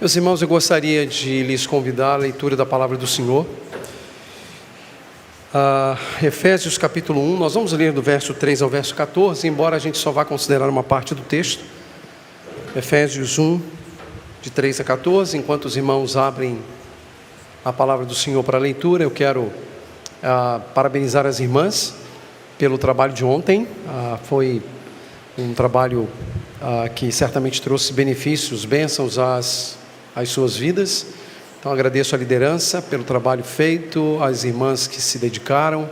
Meus irmãos, eu gostaria de lhes convidar à leitura da palavra do Senhor. Efésios capítulo 1, nós vamos ler do verso 3 ao verso 14, embora a gente só vá considerar uma parte do texto. Efésios 1, de 3 a 14, enquanto os irmãos abrem a palavra do Senhor para a leitura, eu quero parabenizar as irmãs pelo trabalho de ontem. Foi um trabalho que certamente trouxe benefícios, bênçãos às suas vidas. Então agradeço a liderança pelo trabalho feito, as irmãs que se dedicaram.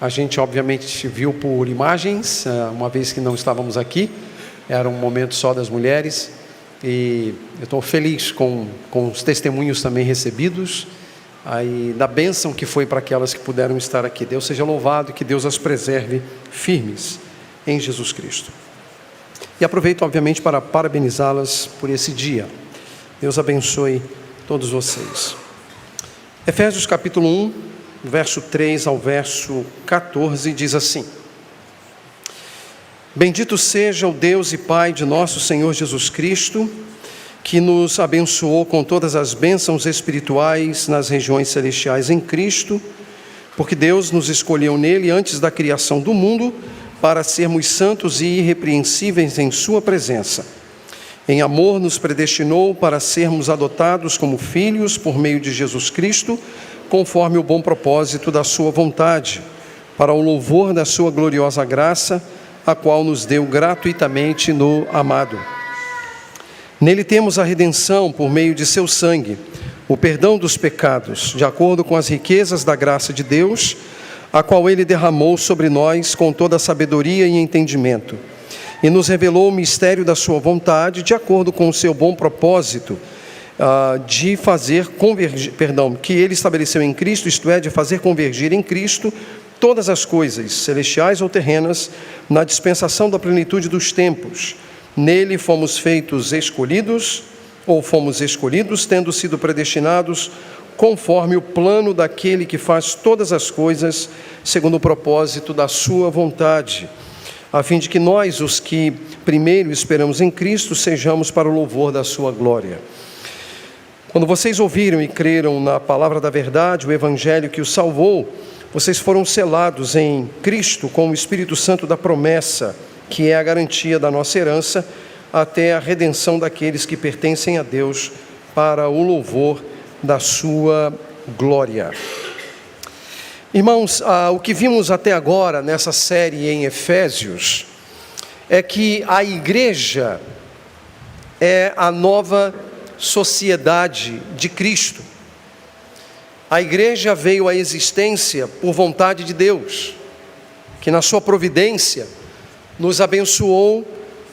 A gente obviamente viu por imagens, uma vez que não estávamos aqui, era um momento só das mulheres, e eu estou feliz com os testemunhos também recebidos, aí da bênção que foi para aquelas que puderam estar aqui. Deus seja louvado e que Deus as preserve firmes em Jesus Cristo. E aproveito obviamente para parabenizá-las por esse dia. Deus abençoe todos vocês. Efésios capítulo 1, verso 3 ao verso 14, diz assim: Bendito seja o Deus e Pai de nosso Senhor Jesus Cristo, que nos abençoou com todas as bênçãos espirituais nas regiões celestiais em Cristo, porque Deus nos escolheu nele antes da criação do mundo, para sermos santos e irrepreensíveis em sua presença. Em amor nos predestinou para sermos adotados como filhos por meio de Jesus Cristo, conforme o bom propósito da sua vontade, para o louvor da sua gloriosa graça, a qual nos deu gratuitamente no amado. Nele temos a redenção por meio de seu sangue, o perdão dos pecados, de acordo com as riquezas da graça de Deus, a qual ele derramou sobre nós com toda a sabedoria e entendimento, e nos revelou o mistério da sua vontade, de acordo com o seu bom propósito, de fazer convergir, que ele estabeleceu em Cristo, isto é, de fazer convergir em Cristo todas as coisas, celestiais ou terrenas, na dispensação da plenitude dos tempos. Nele fomos feitos escolhidos, tendo sido predestinados, conforme o plano daquele que faz todas as coisas, segundo o propósito da sua vontade, a fim de que nós, os que primeiro esperamos em Cristo, sejamos para o louvor da sua glória. Quando vocês ouviram e creram na palavra da verdade, o evangelho que os salvou, vocês foram selados em Cristo com o Espírito Santo da promessa, que é a garantia da nossa herança, até a redenção daqueles que pertencem a Deus, para o louvor da sua glória. Irmãos, o que vimos até agora nessa série em Efésios é que a igreja é a nova sociedade de Cristo. A igreja veio à existência por vontade de Deus, que na sua providência nos abençoou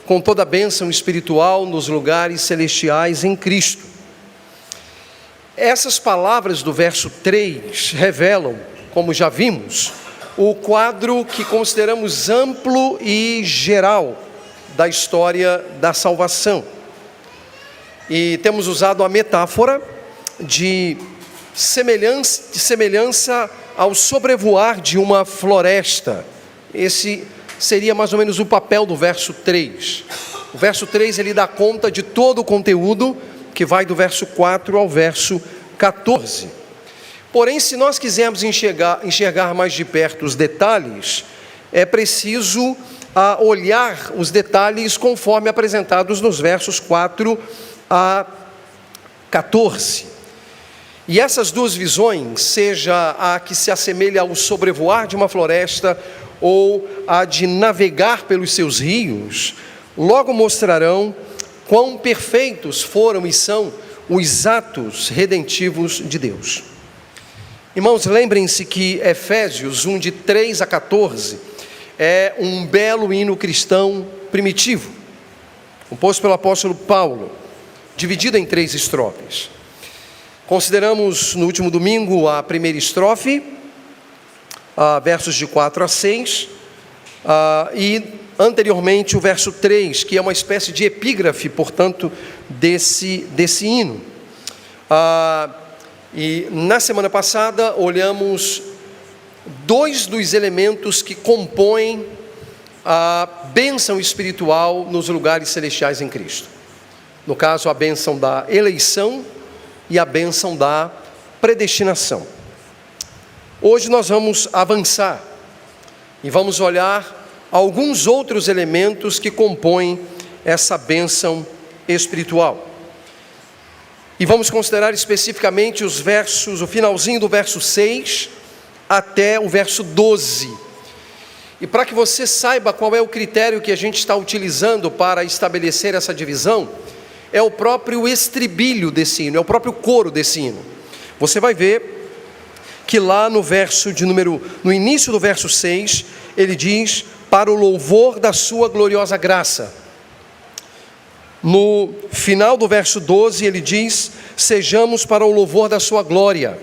com toda a bênção espiritual nos lugares celestiais em Cristo. Essas palavras do verso 3 revelam, como já vimos, o quadro que consideramos amplo e geral da história da salvação. E temos usado a metáfora de semelhança ao sobrevoar de uma floresta. Esse seria mais ou menos o papel do verso 3. O verso 3 ele dá conta de todo o conteúdo que vai do verso 4 ao verso 14. Porém, se nós quisermos enxergar mais de perto os detalhes, é preciso olhar os detalhes conforme apresentados nos versos 4 a 14. E essas duas visões, seja a que se assemelha ao sobrevoar de uma floresta ou a de navegar pelos seus rios, logo mostrarão quão perfeitos foram e são os atos redentivos de Deus. Irmãos, lembrem-se que Efésios 1, de 3 a 14, é um belo hino cristão primitivo, composto pelo apóstolo Paulo, dividido em 3 estrofes. Consideramos no último domingo a primeira estrofe, versos de 4 a 6, e anteriormente o verso 3, que é uma espécie de epígrafe, portanto, desse hino. E na semana passada olhamos 2 dos elementos que compõem a bênção espiritual nos lugares celestiais em Cristo. No caso, a bênção da eleição e a bênção da predestinação. Hoje nós vamos avançar e vamos olhar alguns outros elementos que compõem essa bênção espiritual. E vamos considerar especificamente os versos, o finalzinho do verso 6 até o verso 12. E para que você saiba qual é o critério que a gente está utilizando para estabelecer essa divisão, é o próprio estribilho desse hino, é o próprio coro desse hino. Você vai ver que lá no início do verso 6, ele diz: para o louvor da sua gloriosa graça. No final do verso 12, ele diz: sejamos para o louvor da sua glória.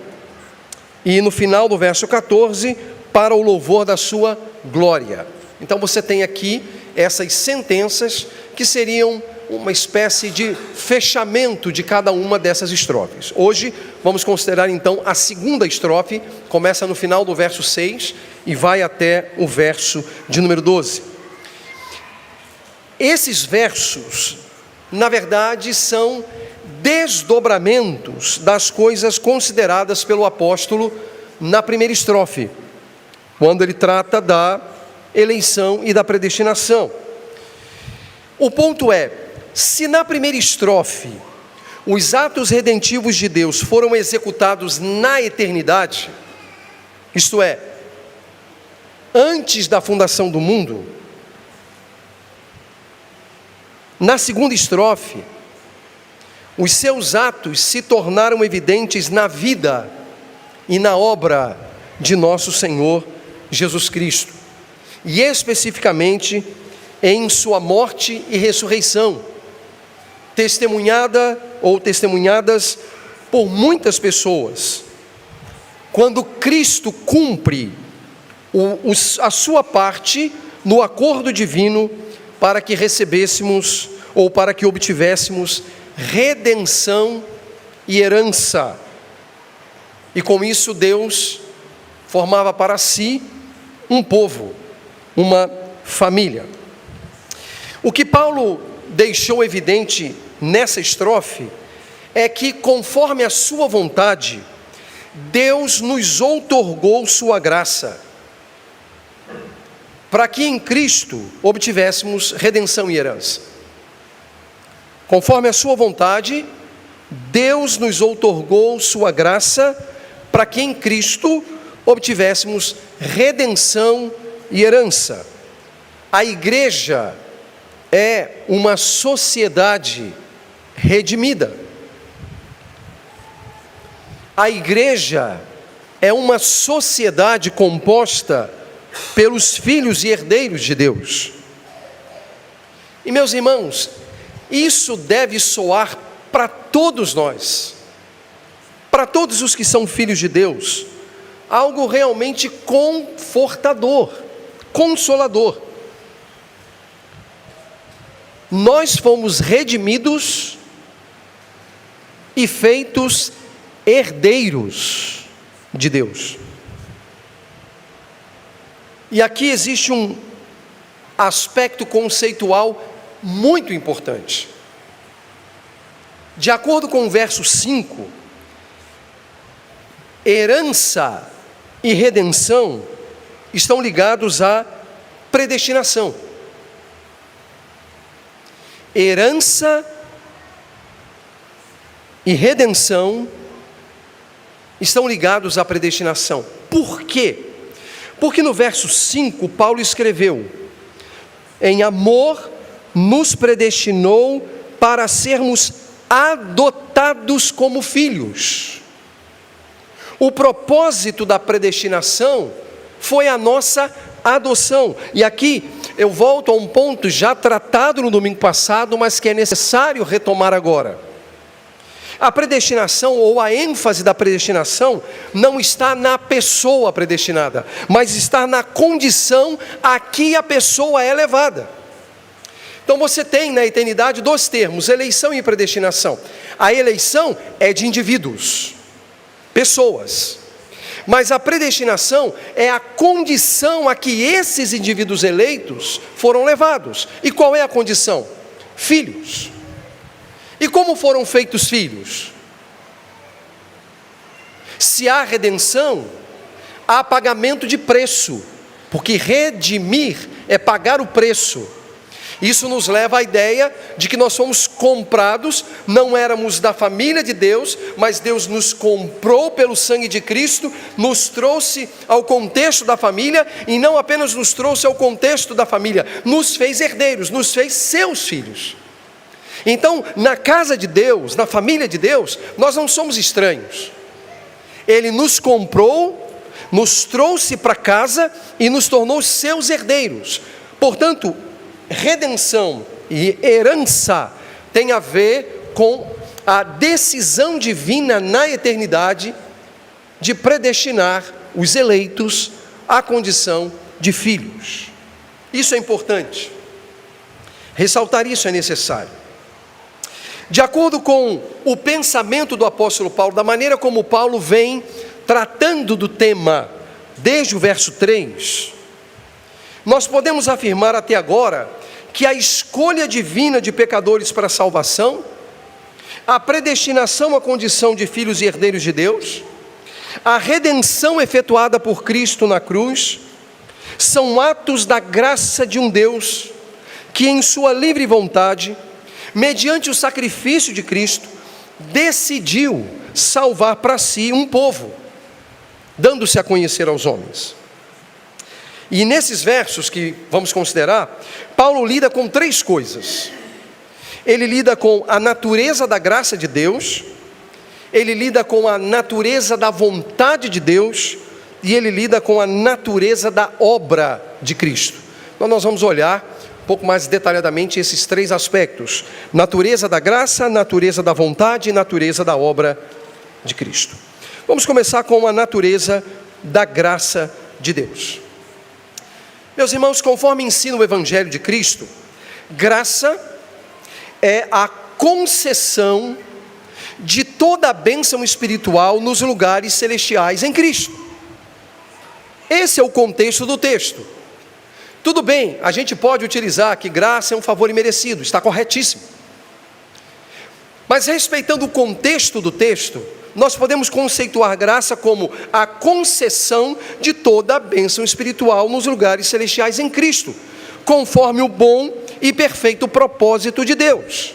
E no final do verso 14, para o louvor da sua glória. Então você tem aqui essas sentenças que seriam uma espécie de fechamento de cada uma dessas estrofes. Hoje vamos considerar então a segunda estrofe, começa no final do verso 6 e vai até o verso de número 12. Esses versos, na verdade, são desdobramentos das coisas consideradas pelo apóstolo na primeira estrofe, quando ele trata da eleição e da predestinação. O ponto é, se na primeira estrofe os atos redentivos de Deus foram executados na eternidade, isto é, antes da fundação do mundo, na segunda estrofe, os seus atos se tornaram evidentes na vida e na obra de nosso Senhor Jesus Cristo, e especificamente em sua morte e ressurreição, testemunhadas por muitas pessoas, quando Cristo cumpre a sua parte no acordo divino para que recebêssemos ou para que obtivéssemos redenção e herança. E com isso Deus formava para si um povo, uma família. O que Paulo deixou evidente nessa estrofe é que, conforme a sua vontade, Deus nos outorgou sua graça, para que em Cristo obtivéssemos redenção e herança. Conforme a sua vontade, Deus nos outorgou sua graça, para que em Cristo obtivéssemos redenção e herança. A igreja é uma sociedade redimida. A igreja é uma sociedade composta pelos filhos e herdeiros de Deus. E meus irmãos, isso deve soar para todos nós, para todos os que são filhos de Deus, algo realmente confortador, consolador. Nós fomos redimidos e feitos herdeiros de Deus. E aqui existe um aspecto conceitual muito importante. De acordo com o verso 5, herança e redenção estão ligados à predestinação. Herança e redenção estão ligados à predestinação. Por quê? Porque no verso 5, Paulo escreveu: em amor nos predestinou para sermos adotados como filhos. O propósito da predestinação foi a nossa adoção. E aqui eu volto a um ponto já tratado no domingo passado, mas que é necessário retomar agora. A predestinação, ou a ênfase da predestinação, não está na pessoa predestinada, mas está na condição a que a pessoa é levada. Então você tem na eternidade dois termos, eleição e predestinação. A eleição é de indivíduos, pessoas. Mas a predestinação é a condição a que esses indivíduos eleitos foram levados. E qual é a condição? Filhos. E como foram feitos filhos? Se há redenção, há pagamento de preço, porque redimir é pagar o preço. Isso nos leva à ideia de que nós fomos comprados, não éramos da família de Deus, mas Deus nos comprou pelo sangue de Cristo, nos trouxe ao contexto da família, e não apenas nos trouxe ao contexto da família, nos fez herdeiros, nos fez seus filhos. Então, na casa de Deus, na família de Deus, nós não somos estranhos. Ele nos comprou, nos trouxe para casa e nos tornou seus herdeiros. Portanto, redenção e herança tem a ver com a decisão divina na eternidade de predestinar os eleitos à condição de filhos. Isso é importante. Ressaltar isso é necessário. De acordo com o pensamento do apóstolo Paulo, da maneira como Paulo vem tratando do tema desde o verso 3, nós podemos afirmar até agora que a escolha divina de pecadores para a salvação, a predestinação à condição de filhos e herdeiros de Deus, a redenção efetuada por Cristo na cruz, são atos da graça de um Deus que, em sua livre vontade, mediante o sacrifício de Cristo, decidiu salvar para si um povo, dando-se a conhecer aos homens. E nesses versos que vamos considerar, Paulo lida com três coisas. Ele lida com a natureza da graça de Deus, ele lida com a natureza da vontade de Deus, e ele lida com a natureza da obra de Cristo. Então nós vamos olhar um pouco mais detalhadamente esses três aspectos: natureza da graça, natureza da vontade e natureza da obra de Cristo. Vamos começar com a natureza da graça de Deus. Meus irmãos, conforme ensina o Evangelho de Cristo, graça é a concessão de toda a bênção espiritual nos lugares celestiais em Cristo. Esse é o contexto do texto. Tudo bem, a gente pode utilizar que graça é um favor imerecido, está corretíssimo. Mas respeitando o contexto do texto, nós podemos conceituar graça como a concessão de toda a bênção espiritual nos lugares celestiais em Cristo, conforme o bom e perfeito propósito de Deus.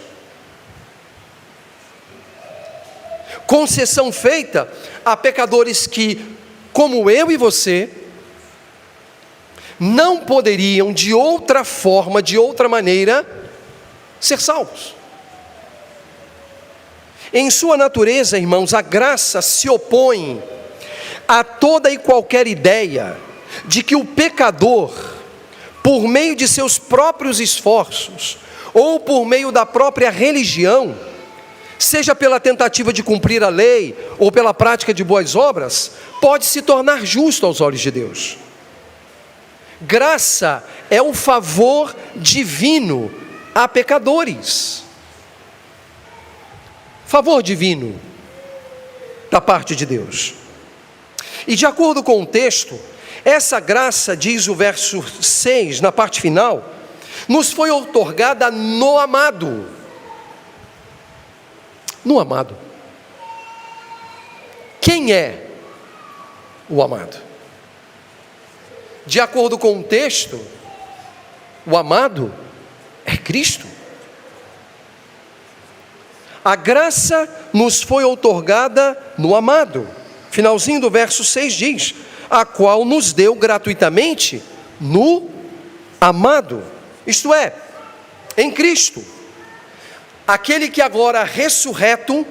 Concessão feita a pecadores que, como eu e você, não poderiam de outra forma, de outra maneira, ser salvos. Em sua natureza, irmãos, a graça se opõe a toda e qualquer ideia de que o pecador, por meio de seus próprios esforços, ou por meio da própria religião, seja pela tentativa de cumprir a lei, ou pela prática de boas obras, pode se tornar justo aos olhos de Deus. Graça é um favor divino a pecadores. Favor divino da parte de Deus. E de acordo com o texto, essa graça, diz o verso 6, na parte final, nos foi outorgada no amado. No amado. Quem é o amado? De acordo com o texto, o amado é Cristo. A graça nos foi outorgada no amado. Finalzinho do verso 6 diz: a qual nos deu gratuitamente no amado. Isto é, em Cristo. Aquele que agora ressurreto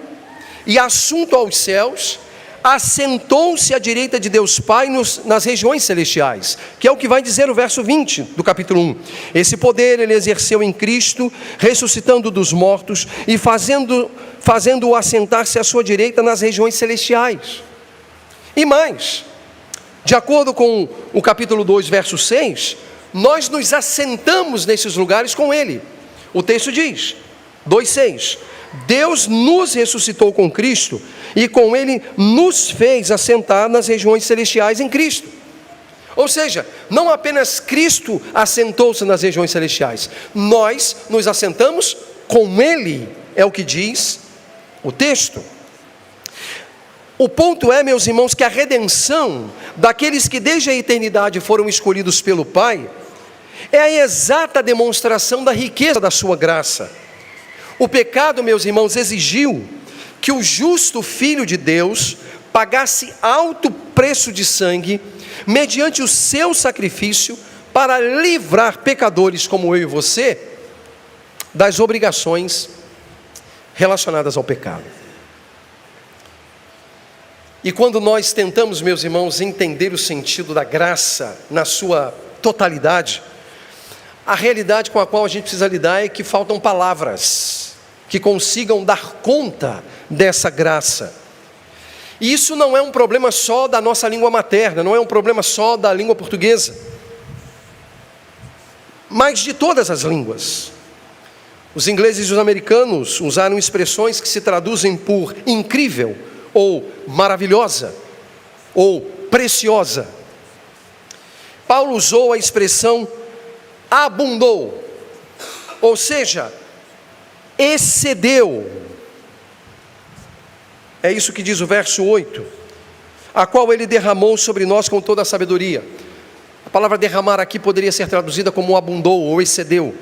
e assunto aos céus, assentou-se à direita de Deus Pai nas regiões celestiais, que é o que vai dizer o verso 20 do capítulo 1. Esse poder ele exerceu em Cristo, ressuscitando dos mortos e fazendo-o assentar-se à sua direita nas regiões celestiais. E mais, de acordo com o capítulo 2, verso 6, nós nos assentamos nesses lugares com Ele. O texto diz, 2,6: Deus nos ressuscitou com Cristo e com Ele nos fez assentar nas regiões celestiais em Cristo. Ou seja, não apenas Cristo assentou-se nas regiões celestiais, nós nos assentamos com Ele é o que diz o texto. O ponto é, meus irmãos, que a redenção daqueles que desde a eternidade foram escolhidos pelo Pai é a exata demonstração da riqueza da sua graça. O pecado, meus irmãos, exigiu que o justo Filho de Deus pagasse alto preço de sangue, mediante o seu sacrifício, para livrar pecadores como eu e você, das obrigações relacionadas ao pecado. E quando nós tentamos, meus irmãos, entender o sentido da graça na sua totalidade, a realidade com a qual a gente precisa lidar é que faltam palavras que consigam dar conta dessa graça. E isso não é um problema só da nossa língua materna, não é um problema só da língua portuguesa, mas de todas as línguas. Os ingleses e os americanos usaram expressões que se traduzem por incrível, ou maravilhosa, ou preciosa. Paulo usou a expressão abundou, ou seja, excedeu. É isso que diz o verso 8, a qual ele derramou sobre nós com toda a sabedoria. A palavra derramar aqui poderia ser traduzida como abundou ou excedeu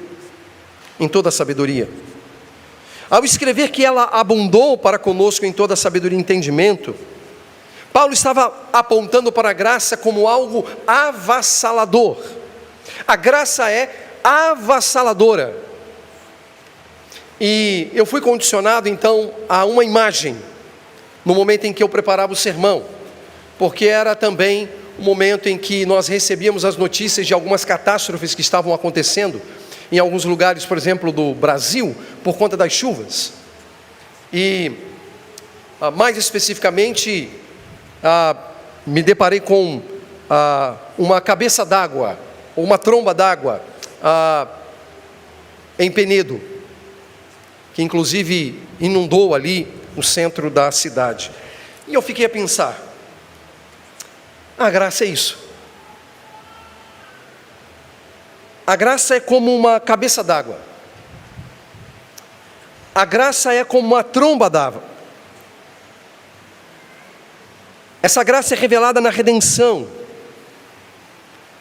em toda a sabedoria. Ao escrever que ela abundou para conosco em toda a sabedoria e entendimento, Paulo estava apontando para a graça como algo avassalador. A graça é avassaladora. E eu fui condicionado então a uma imagem, no momento em que eu preparava o sermão, porque era também o momento em que nós recebíamos as notícias de algumas catástrofes que estavam acontecendo em alguns lugares, por exemplo, do Brasil, por conta das chuvas. E, mais especificamente, me deparei com uma cabeça d'água, ou uma tromba d'água, em Penedo, que inclusive inundou ali o centro da cidade. E eu fiquei a pensar, a graça é isso. A graça é como uma cabeça d'água. A graça é como uma tromba d'água. Essa graça é revelada na redenção.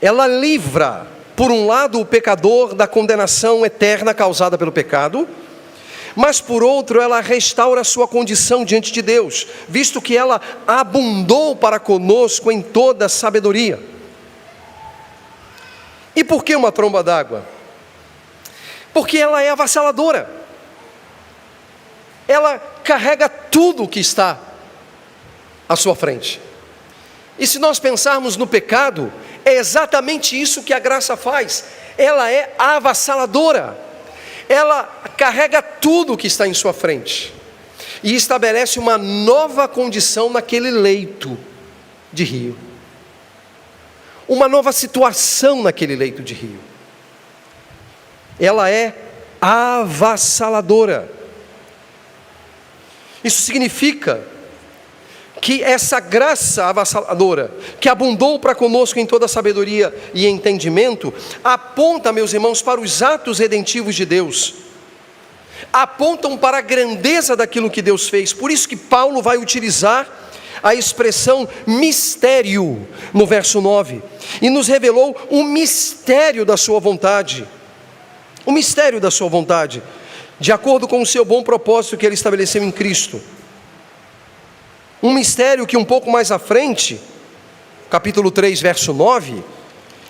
Ela livra, por um lado, o pecador da condenação eterna causada pelo pecado, mas por outro, ela restaura a sua condição diante de Deus, visto que ela abundou para conosco em toda sabedoria. E por que uma tromba d'água? Porque ela é avassaladora. Ela carrega tudo o que está à sua frente. E se nós pensarmos no pecado, é exatamente isso que a graça faz. Ela é avassaladora. Ela carrega tudo o que está em sua frente e estabelece uma nova condição naquele leito de rio. Uma nova situação naquele leito de rio. Ela é avassaladora. Isso significa que essa graça avassaladora, que abundou para conosco em toda sabedoria e entendimento, aponta, meus irmãos, para os atos redentivos de Deus. Apontam para a grandeza daquilo que Deus fez. Por isso que Paulo vai utilizar a expressão mistério no verso 9, e nos revelou o mistério da sua vontade, o mistério da sua vontade, de acordo com o seu bom propósito que ele estabeleceu em Cristo. Um mistério que um pouco mais à frente, capítulo 3, verso 9,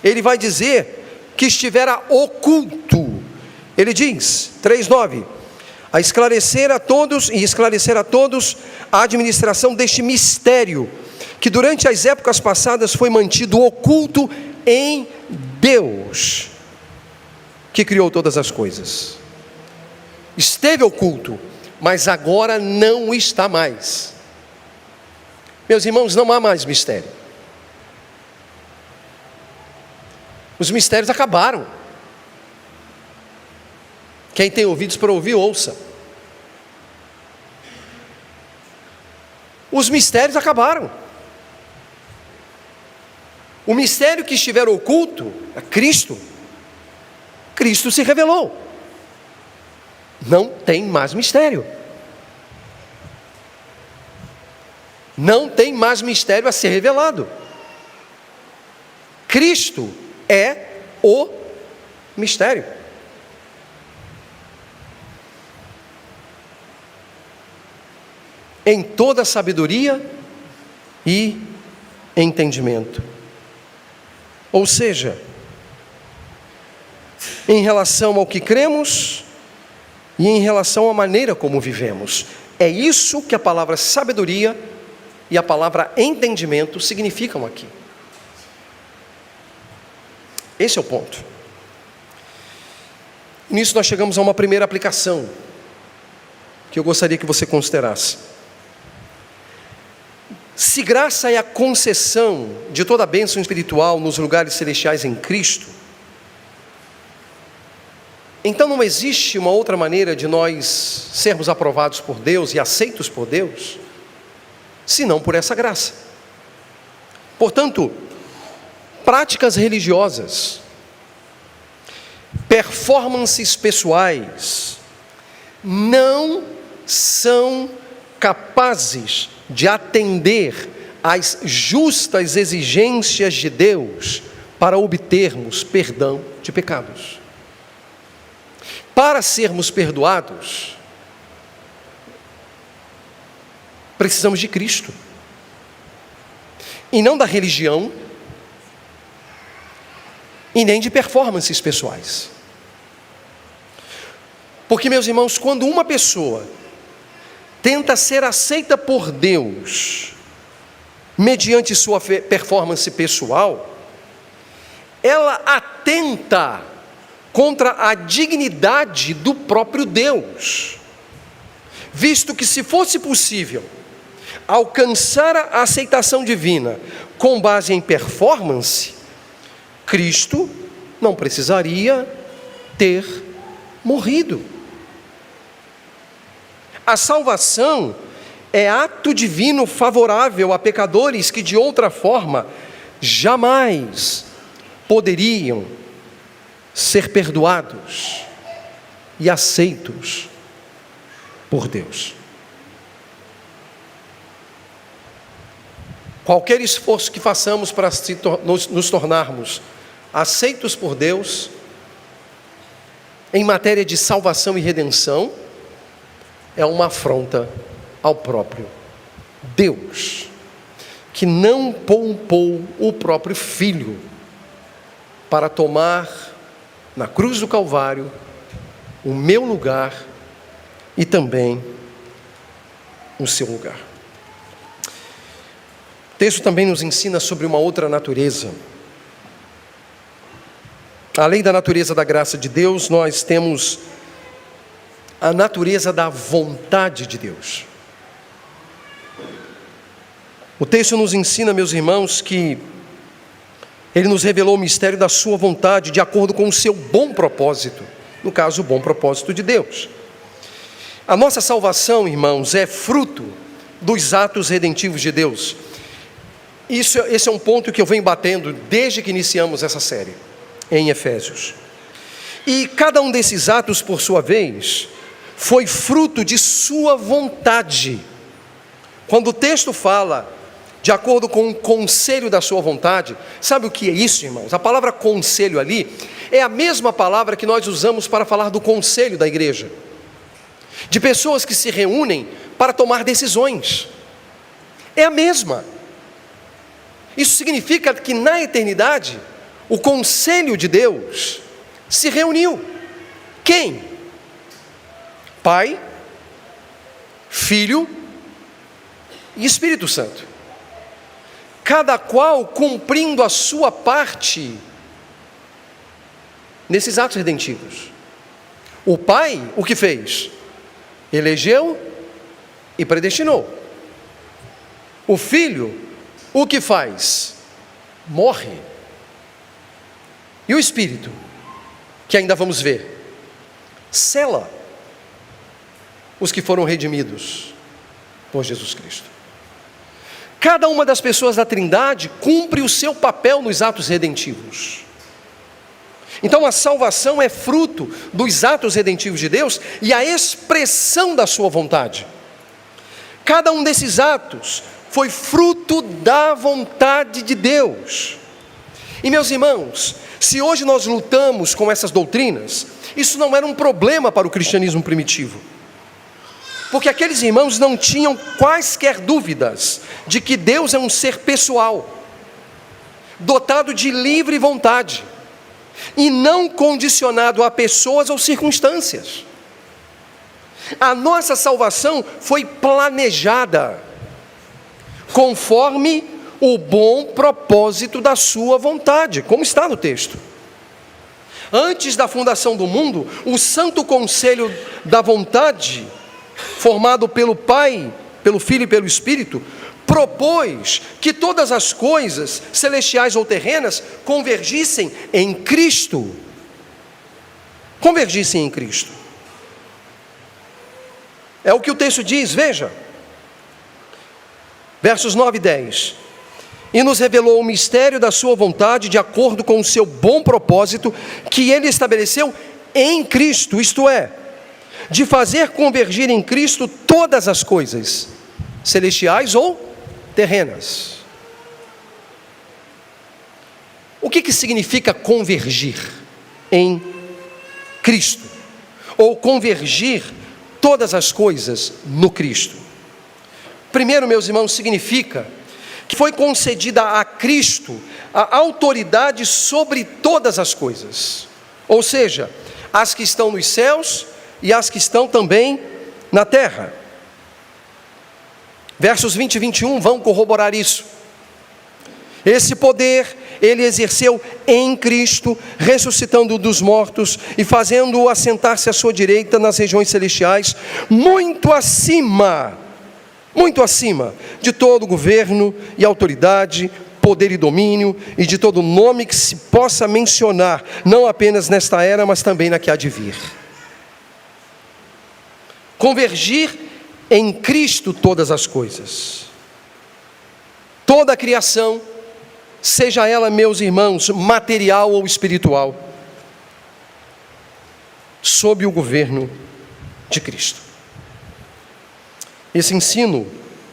ele vai dizer que estivera oculto. Ele diz, 3:9, a esclarecer a todos a administração deste mistério, que durante as épocas passadas foi mantido oculto em Deus, que criou todas as coisas. Esteve oculto, mas agora não está mais. Meus irmãos, não há mais mistério. Os mistérios acabaram. Quem tem ouvidos para ouvir, ouça. Os mistérios acabaram. O mistério que estiver oculto, é Cristo. Cristo se revelou. não tem mais mistério. Não tem mais mistério a ser revelado. Cristo é o mistério. Em toda sabedoria e entendimento. Ou seja, em relação ao que cremos e em relação à maneira como vivemos. É isso que a palavra sabedoria e a palavra entendimento significam aqui. Esse é o ponto. Nisso nós chegamos a uma primeira aplicação que eu gostaria que você considerasse. Se graça é a concessão de toda a bênção espiritual nos lugares celestiais em Cristo, então não existe uma outra maneira de nós sermos aprovados por Deus e aceitos por Deus, senão por essa graça. Portanto, práticas religiosas, performances pessoais, não são capazes de atender às justas exigências de Deus para obtermos perdão de pecados. Para sermos perdoados, precisamos de Cristo, e não da religião, e nem de performances pessoais. Porque, meus irmãos, quando uma pessoa tenta ser aceita por Deus mediante sua performance pessoal, ela atenta contra a dignidade do próprio Deus, visto que, se fosse possível alcançar a aceitação divina com base em performance, Cristo não precisaria ter morrido. A salvação é ato divino favorável a pecadores que de outra forma jamais poderiam ser perdoados e aceitos por Deus. Qualquer esforço que façamos para nos tornarmos aceitos por Deus, em matéria de salvação e redenção, é uma afronta ao próprio Deus, que não poupou o próprio Filho para tomar na cruz do Calvário o meu lugar e também o seu lugar. O texto também nos ensina sobre uma outra natureza. Além da natureza da graça de Deus, nós temos a natureza da vontade de Deus. O texto nos ensina, meus irmãos, que Ele nos revelou o mistério da sua vontade de acordo com o seu bom propósito, no caso, o bom propósito de Deus. A nossa salvação, irmãos, é fruto dos atos redentivos de Deus. Esse é um ponto que eu venho batendo desde que iniciamos essa série, em Efésios. E cada um desses atos, por sua vez, foi fruto de sua vontade. Quando o texto fala de acordo com o conselho da sua vontade, sabe o que é isso, irmãos? A palavra conselho ali é a mesma palavra que nós usamos para falar do conselho da igreja, de pessoas que se reúnem para tomar decisões. É a mesma. Isso significa que na eternidade o conselho de Deus se reuniu. Quem? Pai, Filho e Espírito Santo. Cada qual cumprindo a sua parte nesses atos redentivos. O Pai, o que fez? Elegeu e predestinou. O Filho, o que faz? Morre. E o Espírito, que ainda vamos ver, sela os que foram redimidos por Jesus Cristo. Cada uma das pessoas da Trindade cumpre o seu papel nos atos redentivos. Então a salvação é fruto dos atos redentivos de Deus e a expressão da sua vontade. Cada um desses atos foi fruto da vontade de Deus. E meus irmãos, se hoje nós lutamos com essas doutrinas, isso não era um problema para o cristianismo primitivo. Porque aqueles irmãos não tinham quaisquer dúvidas de que Deus é um ser pessoal, dotado de livre vontade, e não condicionado a pessoas ou circunstâncias. A nossa salvação foi planejada, conforme o bom propósito da sua vontade, como está no texto. Antes da fundação do mundo, o santo conselho da vontade, formado pelo Pai, pelo Filho e pelo Espírito, propôs que todas as coisas, celestiais ou terrenas, convergissem em Cristo. Convergissem em Cristo. É o que o texto diz, veja. Versos 9 e 10. E nos revelou o mistério da sua vontade, de acordo com o seu bom propósito, que ele estabeleceu em Cristo, isto é, de fazer convergir em Cristo todas as coisas, celestiais ou terrenas. O que significa convergir em Cristo? Ou convergir todas as coisas no Cristo? Primeiro, meus irmãos, significa que foi concedida a Cristo a autoridade sobre todas as coisas, ou seja, as que estão nos céus e as que estão também na terra. Versos 20 e 21 vão corroborar isso. Esse poder ele exerceu em Cristo, ressuscitando-o dos mortos e fazendo-o assentar-se à sua direita nas regiões celestiais, muito acima de todo governo e autoridade, poder e domínio, e de todo nome que se possa mencionar, não apenas nesta era, mas também na que há de vir. Convergir em Cristo todas as coisas. Toda a criação, seja ela, meus irmãos, material ou espiritual, sob o governo de Cristo. Esse ensino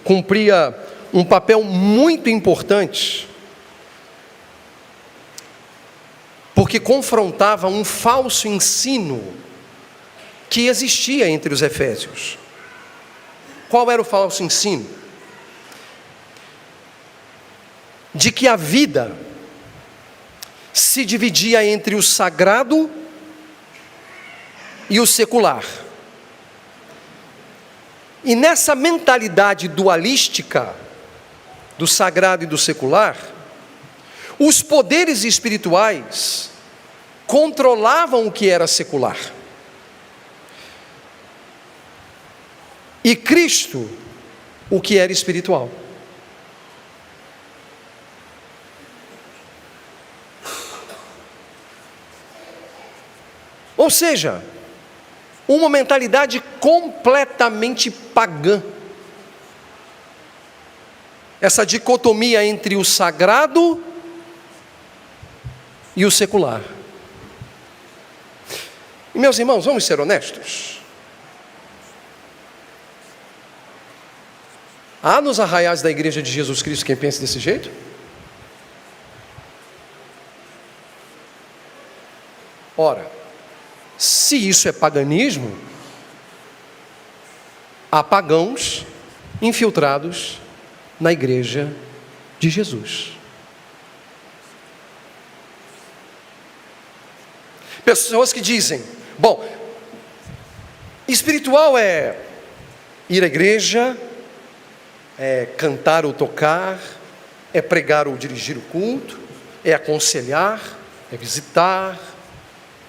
cumpria um papel muito importante, porque confrontava um falso ensino que existia entre os efésios. Qual era o falso ensino? De que a vida se dividia entre o sagrado e o secular. E nessa mentalidade dualística, do sagrado e do secular, os poderes espirituais controlavam o que era secular. E Cristo, o que era espiritual. Ou seja, uma mentalidade completamente pagã. Essa dicotomia entre o sagrado e o secular. E meus irmãos, vamos ser honestos. Há nos arraiais da Igreja de Jesus Cristo quem pensa desse jeito? Ora, se isso é paganismo, há pagãos infiltrados na Igreja de Jesus. Pessoas que dizem, bom, espiritual é ir à igreja, é cantar ou tocar, é pregar ou dirigir o culto, é aconselhar, é visitar,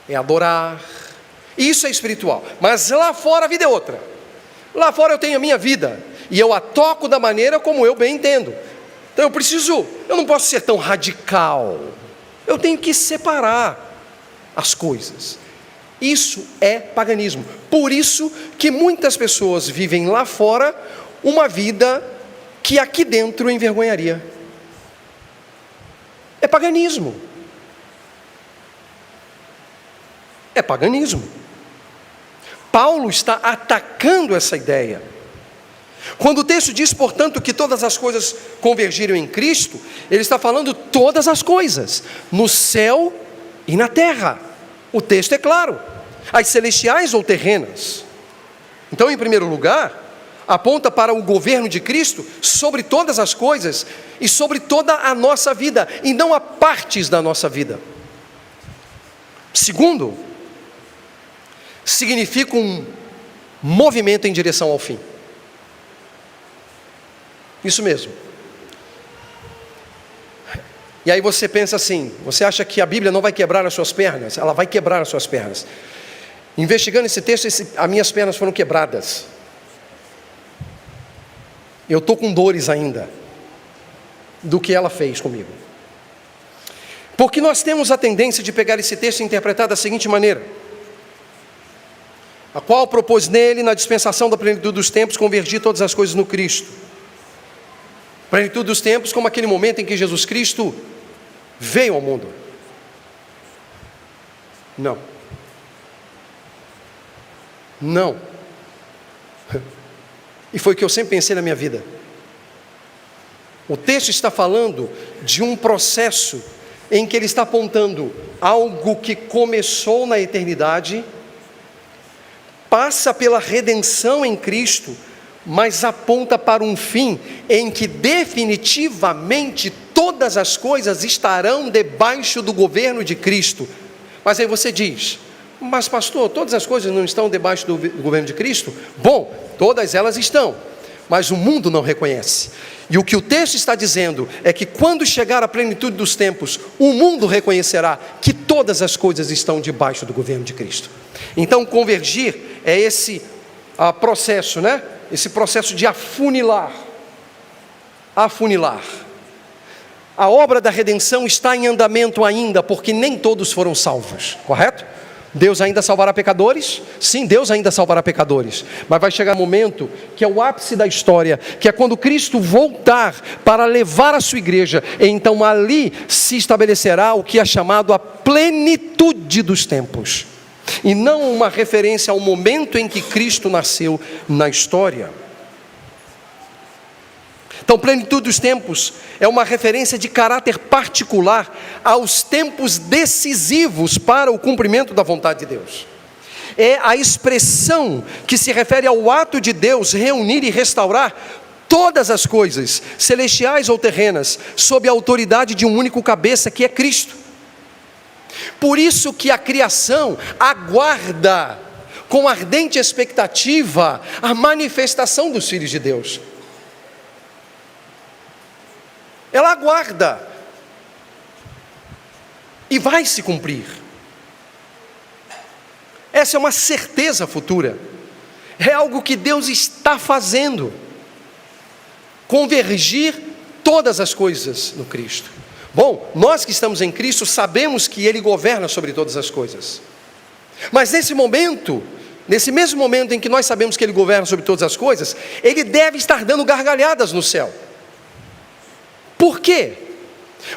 é adorar. Isso é espiritual. Mas lá fora a vida é outra. Lá fora eu tenho a minha vida e eu a toco da maneira como eu bem entendo. Então eu não posso ser tão radical. Eu tenho que separar as coisas. Isso é paganismo. Por isso que muitas pessoas vivem lá fora uma vida que aqui dentro envergonharia. É paganismo. é paganismo. Paulo está atacando essa ideia. Quando o texto diz, portanto, que todas as coisas convergiram em Cristo, ele está falando todas as coisas, no céu e na terra. O texto é claro, as celestiais ou terrenas. Então, em primeiro lugar, aponta para o governo de Cristo sobre todas as coisas e sobre toda a nossa vida, e não a partes da nossa vida. Segundo, significa um movimento em direção ao fim. Isso mesmo. E aí você pensa assim, você acha que a Bíblia não vai quebrar as suas pernas? Ela vai quebrar as suas pernas. Investigando esse texto, as minhas pernas foram quebradas. Eu estou com dores ainda do que ela fez comigo. Porque nós temos a tendência de pegar esse texto e interpretar da seguinte maneira: a qual propôs nele, na dispensação da plenitude dos tempos, convergir todas as coisas no Cristo. Plenitude dos tempos como aquele momento em que Jesus Cristo veio ao mundo. Não. Não. E foi o que eu sempre pensei na minha vida. O texto está falando de um processo em que ele está apontando algo que começou na eternidade, passa pela redenção em Cristo, mas aponta para um fim em que definitivamente todas as coisas estarão debaixo do governo de Cristo. Mas aí você diz, mas pastor, todas as coisas não estão debaixo do governo de Cristo? Bom, todas elas estão, mas o mundo não reconhece. E o que o texto está dizendo é que quando chegar a plenitude dos tempos, o mundo reconhecerá que todas as coisas estão debaixo do governo de Cristo. Então convergir é esse processo, né? Esse processo de afunilar. Afunilar. A obra da redenção está em andamento ainda, porque nem todos foram salvos, correto? Deus ainda salvará pecadores? Sim, Deus ainda salvará pecadores. Mas vai chegar um momento que é o ápice da história, que é quando Cristo voltar para levar a sua igreja. Então ali se estabelecerá o que é chamado a plenitude dos tempos. E não uma referência ao momento em que Cristo nasceu na história. Então, plenitude dos tempos é uma referência de caráter particular aos tempos decisivos para o cumprimento da vontade de Deus. É a expressão que se refere ao ato de Deus reunir e restaurar todas as coisas, celestiais ou terrenas, sob a autoridade de um único cabeça, que é Cristo. Por isso que a criação aguarda com ardente expectativa a manifestação dos filhos de Deus. Ela aguarda e vai se cumprir. Essa é uma certeza futura, é algo que Deus está fazendo, convergir todas as coisas no Cristo. Bom, nós que estamos em Cristo sabemos que Ele governa sobre todas as coisas, mas nesse momento, nesse mesmo momento em que nós sabemos que Ele governa sobre todas as coisas, Ele deve estar dando gargalhadas no céu. Por quê?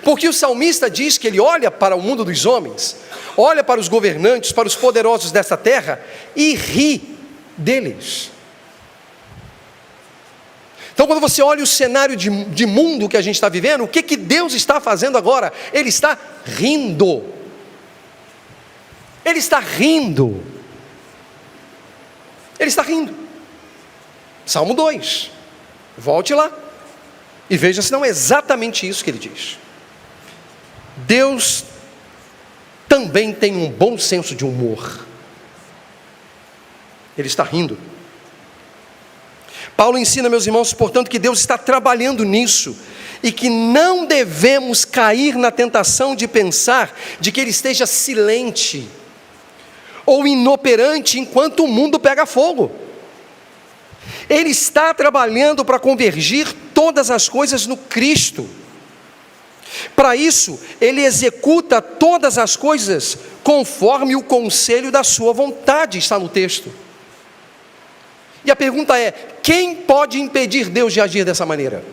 Porque o salmista diz que ele olha para o mundo dos homens, olha para os governantes, para os poderosos desta terra e ri deles. Então, quando você olha o cenário de mundo que a gente está vivendo, o que Deus está fazendo agora? Ele está rindo. Ele está rindo. Ele está rindo. Salmo 2. Volte lá e veja se não é exatamente isso que ele diz. Deus também tem um bom senso de humor. Ele está rindo. Paulo ensina, meus irmãos, portanto, que Deus está trabalhando nisso, e que não devemos cair na tentação de pensar de que Ele esteja silente, ou inoperante enquanto o mundo pega fogo. Ele está trabalhando para convergir todas as coisas no Cristo. Para isso, Ele executa todas as coisas conforme o conselho da sua vontade, está no texto. E a pergunta é, quem pode impedir Deus de agir dessa maneira?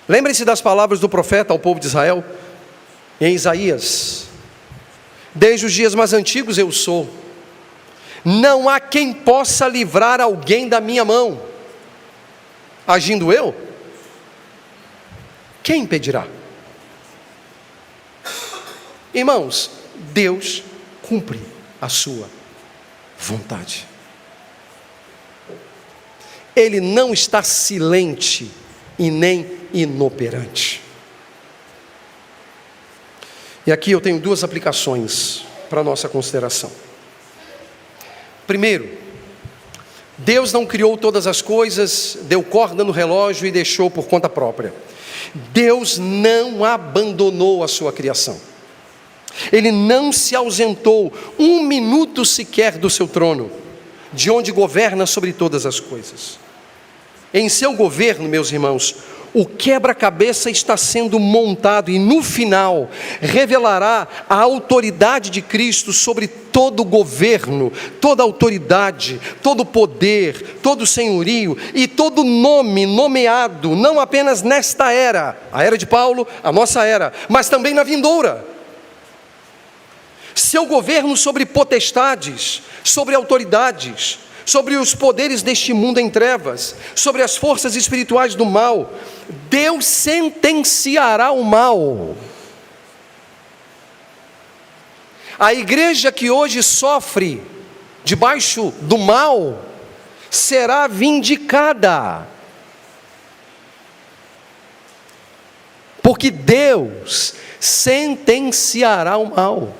Lembrem-se das palavras do profeta ao povo de Israel, em Isaías. Desde os dias mais antigos eu sou. Não há quem possa livrar alguém da minha mão. Agindo eu, quem impedirá? Irmãos, Deus cumpre a sua vontade. Ele não está silente e nem inoperante. E aqui eu tenho duas aplicações para a nossa consideração. Primeiro, Deus não criou todas as coisas, deu corda no relógio e deixou por conta própria. Deus não abandonou a sua criação. Ele não se ausentou um minuto sequer do seu trono, de onde governa sobre todas as coisas. Em seu governo, meus irmãos, o quebra-cabeça está sendo montado e no final revelará a autoridade de Cristo sobre todo o governo, toda autoridade, todo poder, todo senhorio e todo nome nomeado, não apenas nesta era, a era de Paulo, a nossa era, mas também na vindoura. Seu governo sobre potestades, sobre autoridades, sobre os poderes deste mundo em trevas, sobre as forças espirituais do mal. Deus sentenciará o mal. A igreja que hoje sofre debaixo do mal será vindicada, porque Deus sentenciará o mal.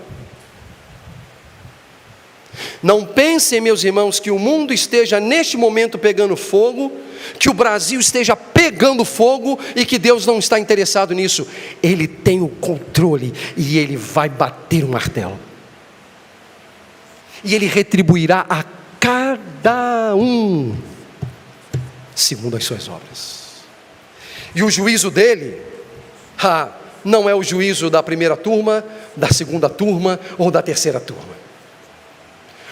Não pensem, meus irmãos, que o mundo esteja neste momento pegando fogo, que o Brasil esteja pegando fogo e que Deus não está interessado nisso. Ele tem o controle e Ele vai bater o martelo. E Ele retribuirá a cada um segundo as suas obras. E o juízo dele, não é o juízo da primeira turma, da segunda turma ou da terceira turma.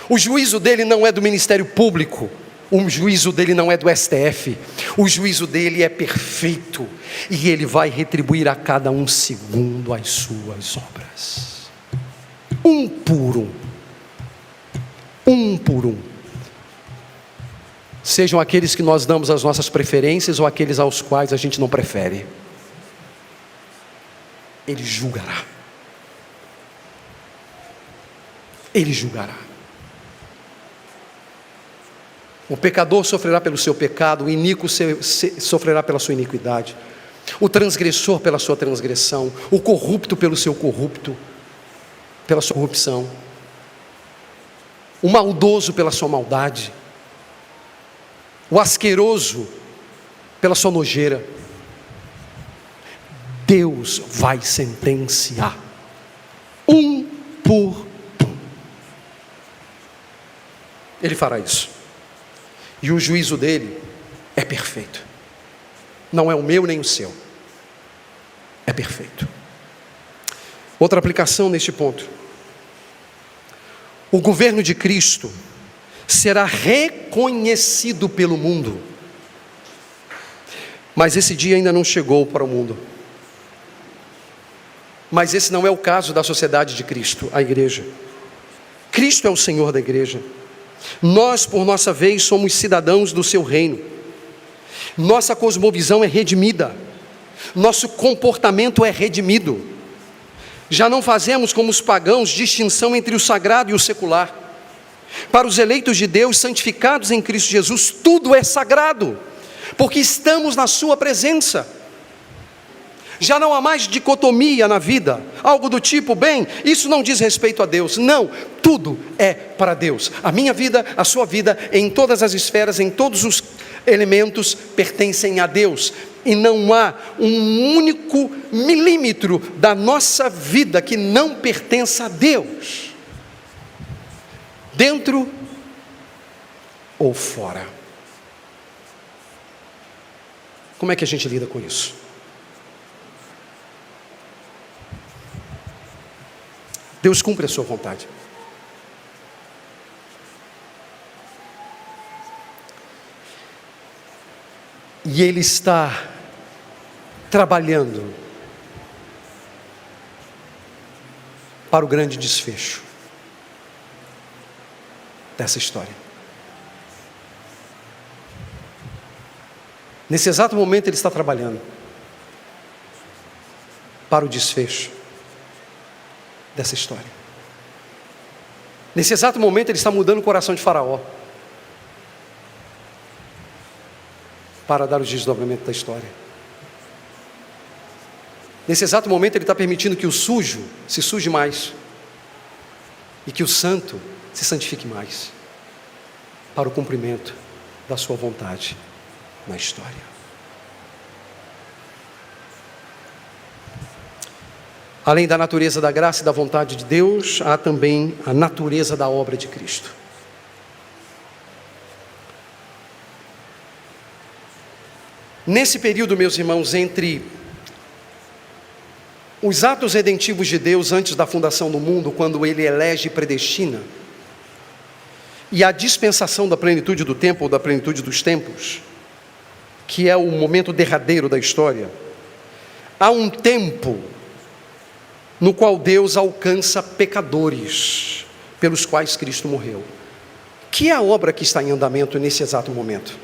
O juízo dele não é do Ministério Público, o juízo dele não é do STF, o juízo dele é perfeito, e ele vai retribuir a cada um segundo as suas obras, um por um, sejam aqueles que nós damos as nossas preferências ou aqueles aos quais a gente não prefere. Ele julgará. Ele julgará. O pecador sofrerá pelo seu pecado, o iníquo sofrerá pela sua iniquidade, o transgressor pela sua transgressão, o corrupto pelo seu corrupto, pela sua corrupção, o maldoso pela sua maldade, o asqueroso pela sua nojeira. Deus vai sentenciar, um por um. Ele fará isso. E o juízo dele é perfeito. Não é o meu nem o seu. É perfeito. Outra aplicação neste ponto. O governo de Cristo será reconhecido pelo mundo. Mas esse dia ainda não chegou para o mundo. Mas esse não é o caso da sociedade de Cristo, a igreja. Cristo é o Senhor da igreja. Nós, por nossa vez, somos cidadãos do seu reino. Nossa cosmovisão é redimida. Nosso comportamento é redimido. Já não fazemos, como os pagãos, distinção entre o sagrado e o secular. Para os eleitos de Deus, santificados em Cristo Jesus, tudo é sagrado, porque estamos na sua presença. Já não há mais dicotomia na vida, algo do tipo, bem, isso não diz respeito a Deus. Não, tudo é para Deus. A minha vida, a sua vida, em todas as esferas, em todos os elementos, pertencem a Deus. E não há um único milímetro da nossa vida que não pertença a Deus, dentro ou fora. Como é que a gente lida com isso? Deus cumpre a sua vontade. E Ele está trabalhando para o grande desfecho dessa história. Nesse exato momento ele está trabalhando para o desfecho dessa história. Nesse exato momento ele está mudando o coração de Faraó para dar o desdobramento da história. Nesse exato momento ele está permitindo que o sujo se suje mais e que o santo se santifique mais para o cumprimento da sua vontade na história. Além da natureza da graça e da vontade de Deus, há também a natureza da obra de Cristo. Nesse período, meus irmãos, entre os atos redentivos de Deus antes da fundação do mundo, quando Ele elege e predestina, e a dispensação da plenitude do tempo, ou da plenitude dos tempos, que é o momento derradeiro da história, há um tempo no qual Deus alcança pecadores, pelos quais Cristo morreu. Que é a obra que está em andamento nesse exato momento?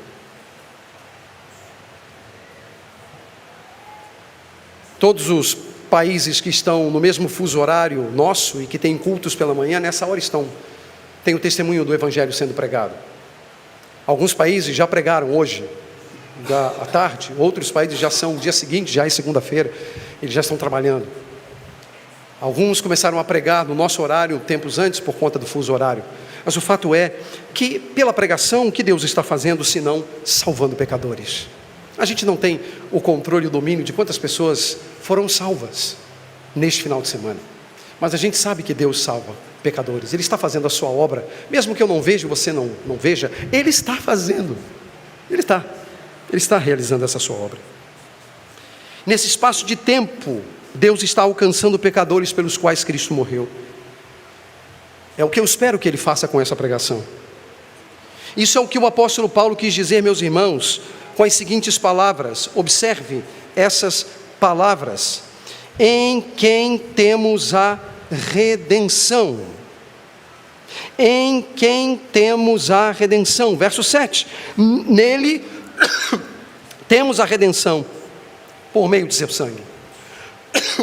Todos os países que estão no mesmo fuso horário nosso e que têm cultos pela manhã, nessa hora tem o testemunho do Evangelho sendo pregado. Alguns países já pregaram hoje, à tarde, outros países já são dia seguinte, já é segunda-feira, eles já estão trabalhando. Alguns começaram a pregar no nosso horário tempos antes por conta do fuso horário. Mas o fato é que pela pregação, o que Deus está fazendo senão salvando pecadores? A gente não tem o controle e o domínio de quantas pessoas foram salvas neste final de semana. Mas a gente sabe que Deus salva pecadores. Ele está fazendo a sua obra, mesmo que eu não veja e você não veja, Ele está fazendo. Ele está realizando essa sua obra. Nesse espaço de tempo, Deus está alcançando pecadores pelos quais Cristo morreu. É o que eu espero que Ele faça com essa pregação. Isso é o que o apóstolo Paulo quis dizer, meus irmãos, com as seguintes palavras. Observe essas palavras: em quem temos a redenção. Em quem temos a redenção. Verso 7. Nele temos a redenção por meio de seu sangue,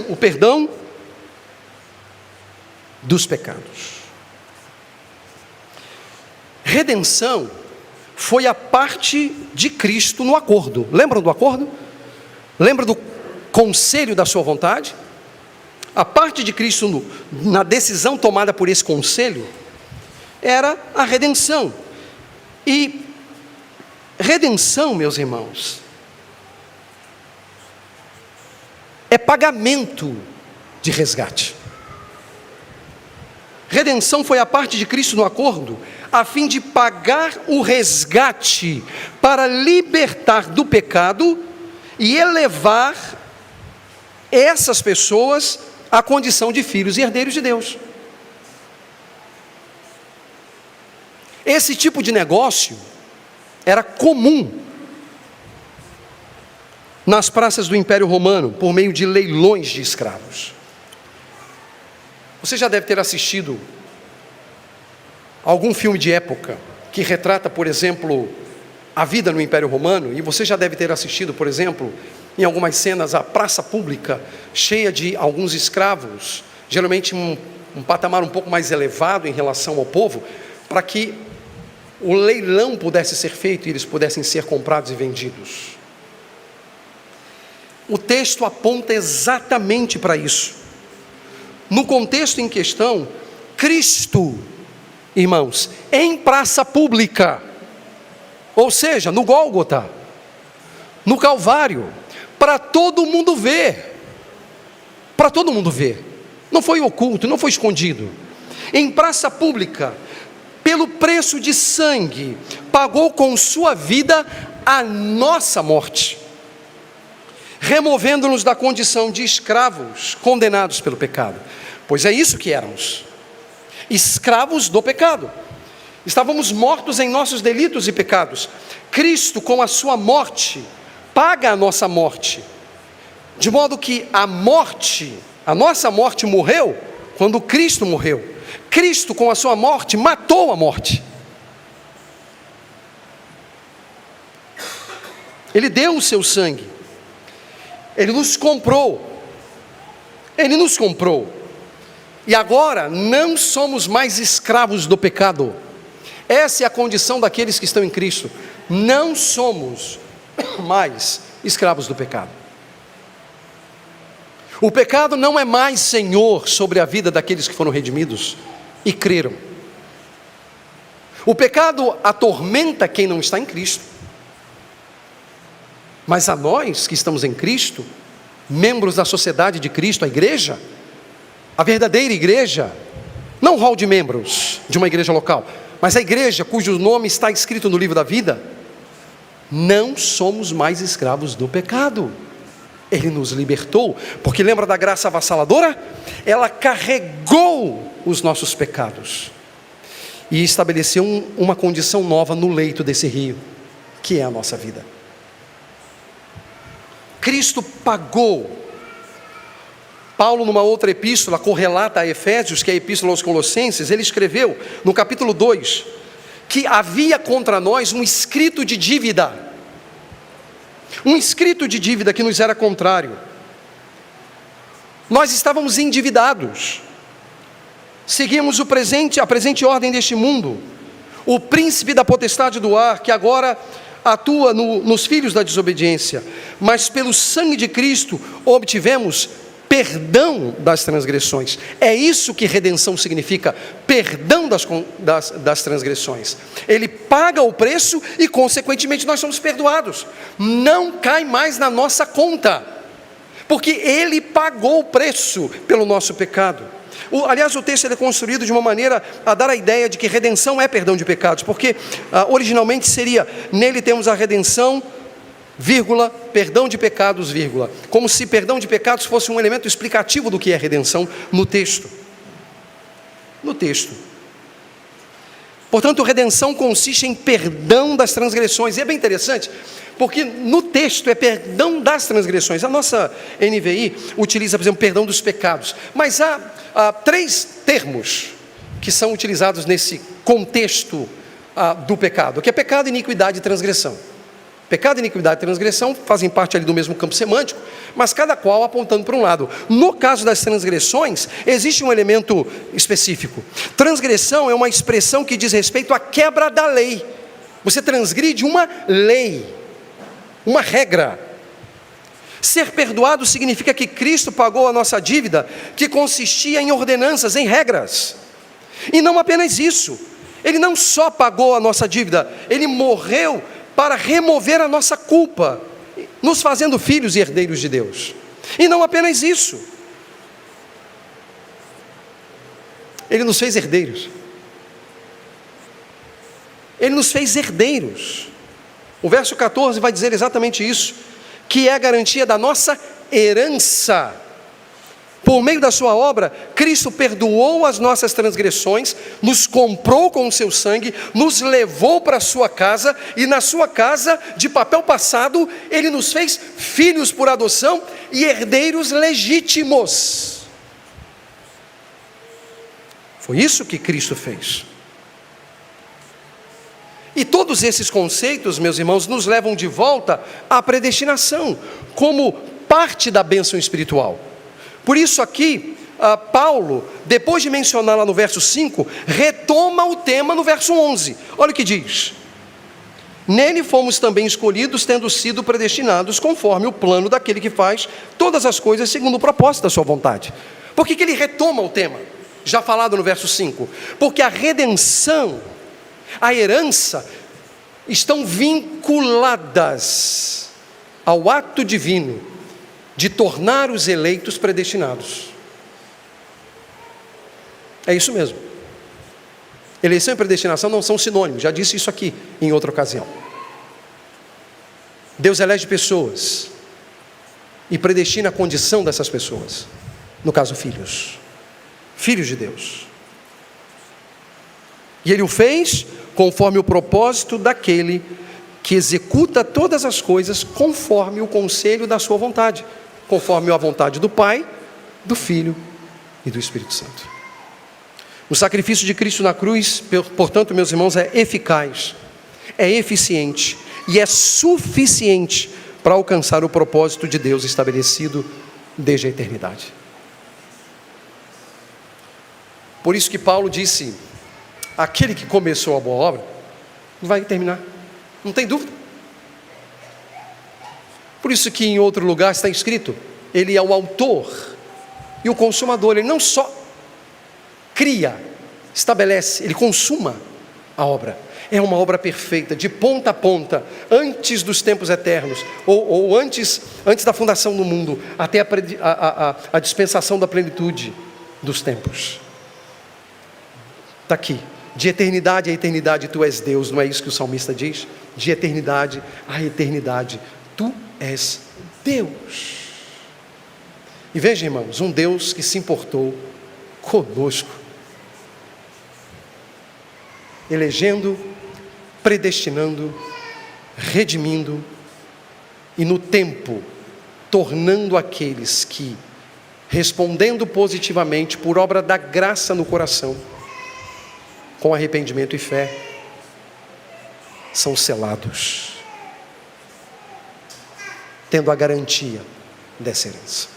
o perdão dos pecados. Redenção foi a parte de Cristo no acordo. Lembram do acordo? Lembram do conselho da sua vontade? A parte de Cristo na decisão tomada por esse conselho era a redenção. E redenção, meus irmãos, é pagamento de resgate. Redenção foi a parte de Cristo no acordo, a fim de pagar o resgate para libertar do pecado e elevar essas pessoas à condição de filhos e herdeiros de Deus. Esse tipo de negócio era comum nas praças do Império Romano, por meio de leilões de escravos. Você já deve ter assistido algum filme de época que retrata, por exemplo, a vida no Império Romano, e você já deve ter assistido, por exemplo, em algumas cenas, a praça pública cheia de alguns escravos, geralmente um patamar um pouco mais elevado em relação ao povo, para que o leilão pudesse ser feito e eles pudessem ser comprados e vendidos. O texto aponta exatamente para isso. No contexto em questão, Cristo, irmãos, em praça pública, ou seja, no Gólgota, no Calvário, para todo mundo ver, não foi oculto, não foi escondido, em praça pública, pelo preço de sangue, pagou com sua vida a nossa morte, removendo-nos da condição de escravos condenados pelo pecado. Pois é isso que éramos, escravos do pecado. Estávamos mortos em nossos delitos e pecados. Cristo, com a sua morte, paga a nossa morte, de modo que a nossa morte morreu quando Cristo morreu. Cristo, com a sua morte, matou a morte. Ele deu o seu sangue. Ele nos comprou. Ele nos comprou. E agora não somos mais escravos do pecado. Essa é a condição daqueles que estão em Cristo. Não somos mais escravos do pecado. O pecado não é mais senhor sobre a vida daqueles que foram redimidos e creram. O pecado atormenta quem não está em Cristo. Mas a nós que estamos em Cristo, membros da sociedade de Cristo, a igreja, a verdadeira igreja, não o hall de membros de uma igreja local, mas a igreja cujo nome está escrito no livro da vida, não somos mais escravos do pecado. Ele nos libertou, porque lembra da graça avassaladora? Ela carregou os nossos pecados e estabeleceu uma condição nova no leito desse rio, que é a nossa vida. Cristo pagou. Paulo, numa outra epístola correlata a Efésios, que é a epístola aos Colossenses, ele escreveu no capítulo 2, que havia contra nós um escrito de dívida. Um escrito de dívida que nos era contrário. Nós estávamos endividados. Seguíamos a presente ordem deste mundo. O príncipe da potestade do ar, que agora atua nos filhos da desobediência. Mas pelo sangue de Cristo obtivemos perdão das transgressões. É isso que redenção significa, perdão das transgressões. Ele paga o preço e consequentemente nós somos perdoados. Não cai mais na nossa conta, porque Ele pagou o preço pelo nosso pecado. Aliás, o texto é construído de uma maneira a dar a ideia de que redenção é perdão de pecados, porque originalmente seria, nele temos a redenção, vírgula, perdão de pecados, vírgula, como se perdão de pecados fosse um elemento explicativo do que é redenção no texto. Portanto, redenção consiste em perdão das transgressões, e é bem interessante, porque no texto é perdão das transgressões. A nossa NVI utiliza, por exemplo, perdão dos pecados, mas há 3 termos que são utilizados nesse contexto do pecado, que é pecado, iniquidade e transgressão. Pecado, iniquidade e transgressão fazem parte ali do mesmo campo semântico, mas cada qual apontando para um lado. No caso das transgressões, existe um elemento específico. Transgressão é uma expressão que diz respeito à quebra da lei. Você transgride uma lei, uma regra. Ser perdoado significa que Cristo pagou a nossa dívida, que consistia em ordenanças, em regras. E não apenas isso, Ele não só pagou a nossa dívida, Ele morreu para remover a nossa culpa, nos fazendo filhos e herdeiros de Deus. E não apenas isso, Ele nos fez herdeiros. Ele nos fez herdeiros. O verso 14 vai dizer exatamente isso, que é a garantia da nossa herança. Por meio da sua obra, Cristo perdoou as nossas transgressões, nos comprou com o seu sangue, nos levou para a sua casa, e na sua casa, de papel passado, Ele nos fez filhos por adoção e herdeiros legítimos. Foi isso que Cristo fez. E todos esses conceitos, meus irmãos, nos levam de volta à predestinação, como parte da bênção espiritual. Por isso aqui, Paulo, depois de mencionar lá no verso 5, retoma o tema no verso 11. Olha o que diz: nele fomos também escolhidos, tendo sido predestinados conforme o plano daquele que faz todas as coisas segundo o propósito da sua vontade. Por que ele retoma o tema, já falado no verso 5? Porque a redenção, a herança, estão vinculadas ao ato divino de tornar os eleitos predestinados. É isso mesmo. Eleição e predestinação não são sinônimos, já disse isso aqui em outra ocasião. Deus elege pessoas e predestina a condição dessas pessoas, no caso filhos de Deus. E Ele o fez conforme o propósito daquele que executa todas as coisas conforme o conselho da sua vontade, conforme a vontade do Pai, do Filho e do Espírito Santo. O sacrifício de Cristo na cruz, portanto, meus irmãos, é eficaz, é eficiente e é suficiente para alcançar o propósito de Deus estabelecido desde a eternidade. Por isso que Paulo disse: aquele que começou a boa obra vai terminar, não tem dúvida. Por isso que em outro lugar está escrito: ele é o autor e o consumador. Ele não só cria, estabelece, ele consuma a obra. É uma obra perfeita, de ponta a ponta, antes dos tempos eternos, ou antes da fundação do mundo, até a dispensação da plenitude dos tempos. Está aqui, de eternidade a eternidade tu és Deus, não é isso que o salmista diz? De eternidade a eternidade tu és Deus. E veja, irmãos, um Deus que se importou conosco, elegendo, predestinando, redimindo e no tempo tornando aqueles que, respondendo positivamente por obra da graça no coração, com arrependimento e fé, são selados, tendo a garantia dessa herança.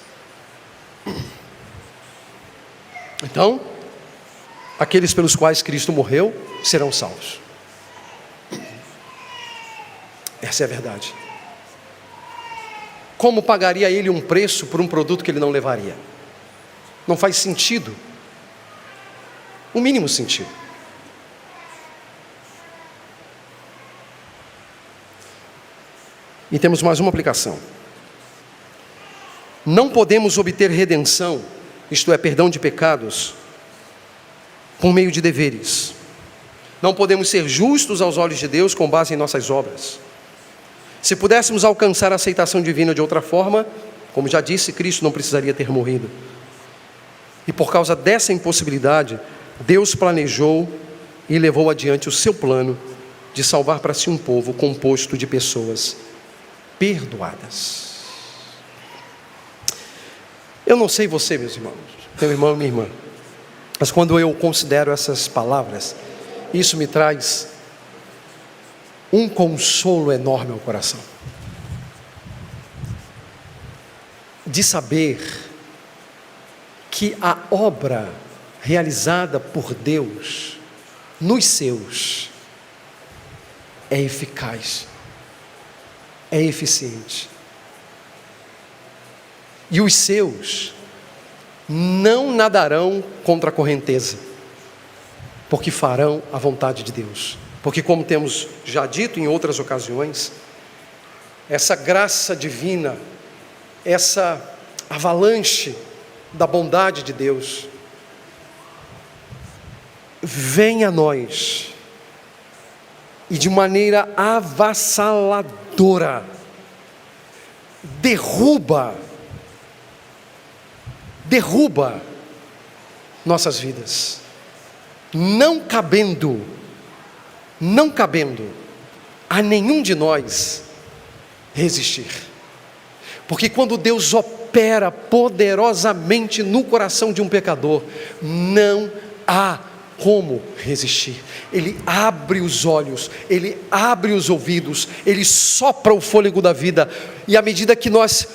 Então, aqueles pelos quais Cristo morreu serão salvos. Essa é a verdade. Como pagaria ele um preço por um produto que ele não levaria? Não faz sentido. O mínimo sentido. E temos mais uma aplicação. Não podemos obter redenção, isto é, perdão de pecados, por meio de deveres. Não podemos ser justos aos olhos de Deus com base em nossas obras. Se pudéssemos alcançar a aceitação divina de outra forma, como já disse, Cristo não precisaria ter morrido. E por causa dessa impossibilidade, Deus planejou e levou adiante o seu plano de salvar para si um povo composto de pessoas perdoadas. Eu não sei você, meus irmãos, meu irmão e minha irmã, mas quando eu considero essas palavras, isso me traz um consolo enorme ao coração, de saber que a obra realizada por Deus nos seus é eficaz, é eficiente, e os seus não nadarão contra a correnteza, porque farão a vontade de Deus. Porque, como temos já dito em outras ocasiões, essa graça divina, essa avalanche da bondade de Deus, vem a nós e de maneira avassaladora derruba nossas vidas, não cabendo a nenhum de nós resistir. Porque quando Deus opera poderosamente no coração de um pecador, não há como resistir. Ele abre os olhos, ele abre os ouvidos, ele sopra o fôlego da vida, e à medida que nós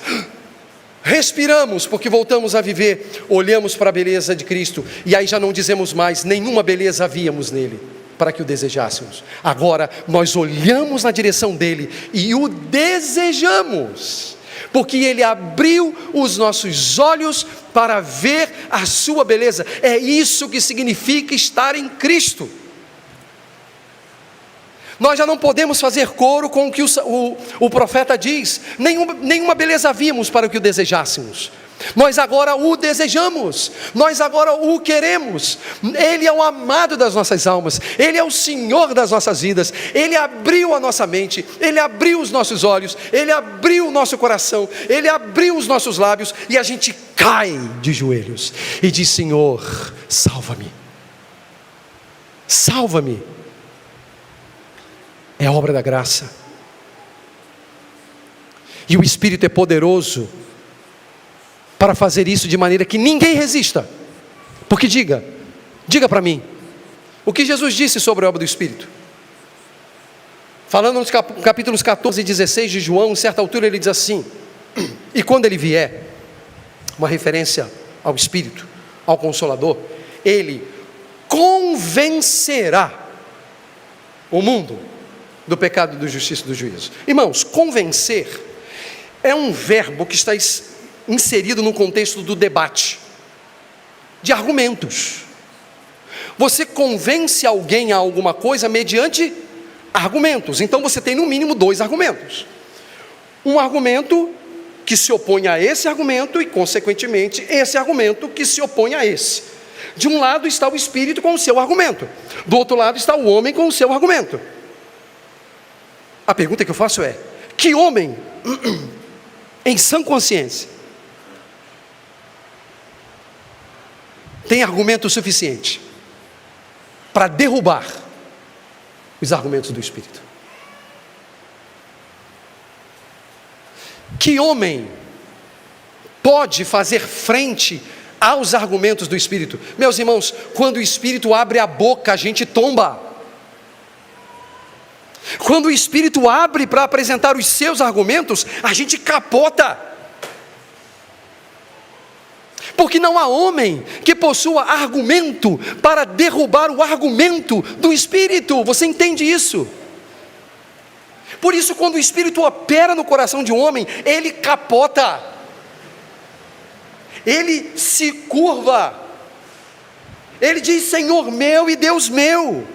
respiramos, porque voltamos a viver, olhamos para a beleza de Cristo, e aí já não dizemos mais: nenhuma beleza havíamos nele para que o desejássemos. Agora nós olhamos na direção dele e o desejamos, porque ele abriu os nossos olhos para ver a sua beleza. É isso que significa estar em Cristo. Nós já não podemos fazer coro com o que o profeta diz: nenhuma beleza havíamos para que o desejássemos. Nós agora o desejamos, nós agora o queremos. Ele é o amado das nossas almas, ele é o Senhor das nossas vidas. Ele abriu a nossa mente, ele abriu os nossos olhos, ele abriu o nosso coração, ele abriu os nossos lábios, e a gente cai de joelhos e diz: Senhor, salva-me, salva-me. É a obra da graça, e o Espírito é poderoso para fazer isso de maneira que ninguém resista. Porque diga para mim, o que Jesus disse sobre a obra do Espírito? Falando nos capítulos 14 e 16 de João, em certa altura ele diz assim: e quando ele vier, uma referência ao Espírito, ao Consolador, ele convencerá o mundo do pecado, da justiça e do juízo. Irmãos, convencer é um verbo que está inserido no contexto do debate, de argumentos. Você convence alguém a alguma coisa mediante argumentos. Então você tem no mínimo 2 argumentos. Um argumento que se opõe a esse argumento e, consequentemente, esse argumento que se opõe a esse. De um lado está o Espírito com o seu argumento, do outro lado está o homem com o seu argumento. A pergunta que eu faço é: que homem, em sã consciência, tem argumento suficiente para derrubar os argumentos do Espírito? Que homem pode fazer frente aos argumentos do Espírito? Meus irmãos, quando o Espírito abre a boca, a gente tomba. Quando o Espírito abre para apresentar os seus argumentos, a gente capota. Porque não há homem que possua argumento para derrubar o argumento do Espírito. Você entende isso? Por isso, quando o Espírito opera no coração de um homem, ele capota, ele se curva, ele diz: Senhor meu e Deus meu.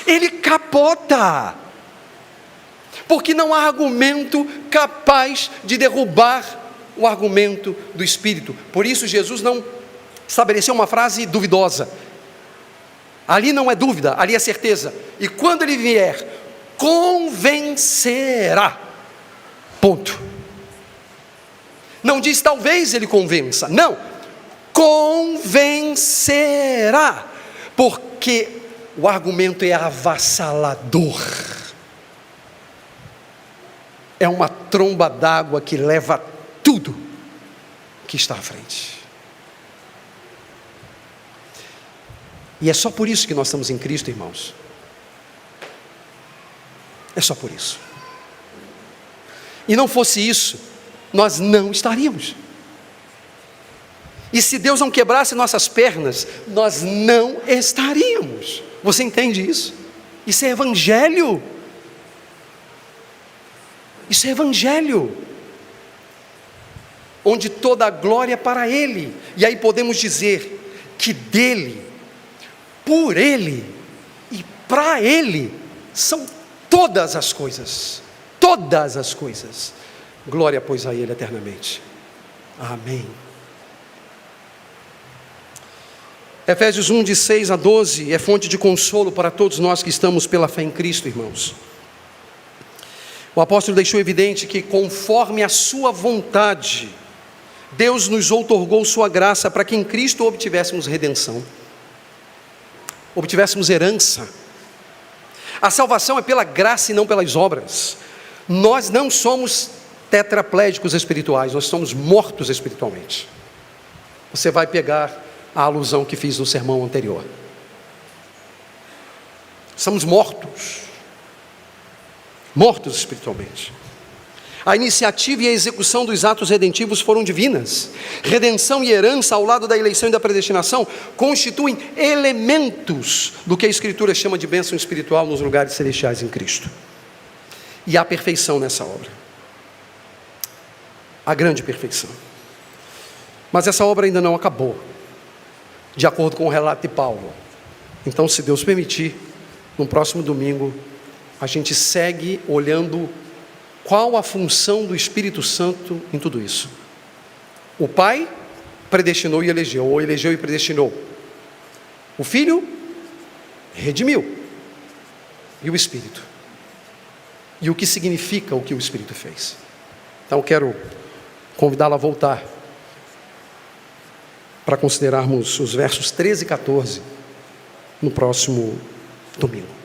Ele capota, porque não há argumento capaz de derrubar o argumento do Espírito. Por isso Jesus não estabeleceu uma frase duvidosa. Ali não é dúvida, ali é certeza. E quando ele vier, convencerá. Ponto. Não diz talvez ele convença, não. Convencerá. Porque o argumento é avassalador. É uma tromba d'água que leva tudo que está à frente. E é só por isso que nós estamos em Cristo, irmãos. É só por isso. E não fosse isso, nós não estaríamos. E se Deus não quebrasse nossas pernas, nós não estaríamos. Você entende isso? Isso é evangelho. Isso é evangelho. Onde toda a glória é para Ele. E aí podemos dizer que dele, por Ele e para Ele são todas as coisas. Todas as coisas. Glória, pois, a Ele eternamente. Amém. Efésios 1, de 6 a 12, é fonte de consolo para todos nós que estamos pela fé em Cristo, irmãos. O apóstolo deixou evidente que, conforme a sua vontade, Deus nos outorgou sua graça para que em Cristo obtivéssemos redenção, obtivéssemos herança. A salvação é pela graça e não pelas obras. Nós não somos tetraplégicos espirituais, nós somos mortos espiritualmente. Você vai pegar a alusão que fiz no sermão anterior. Somos mortos espiritualmente. A iniciativa e a execução dos atos redentivos foram divinas. Redenção e herança, ao lado da eleição e da predestinação, constituem elementos do que a Escritura chama de bênção espiritual nos lugares celestiais em Cristo. E há perfeição nessa obra. A grande perfeição. Mas essa obra ainda não acabou, de acordo com o relato de Paulo. Então, se Deus permitir, no próximo domingo, a gente segue olhando qual a função do Espírito Santo em tudo isso. O Pai predestinou e elegeu, ou elegeu e predestinou. O Filho redimiu. E o Espírito. E o que significa o que o Espírito fez. Então eu quero convidá-lo a voltar para considerarmos os versos 13 e 14 no próximo domingo.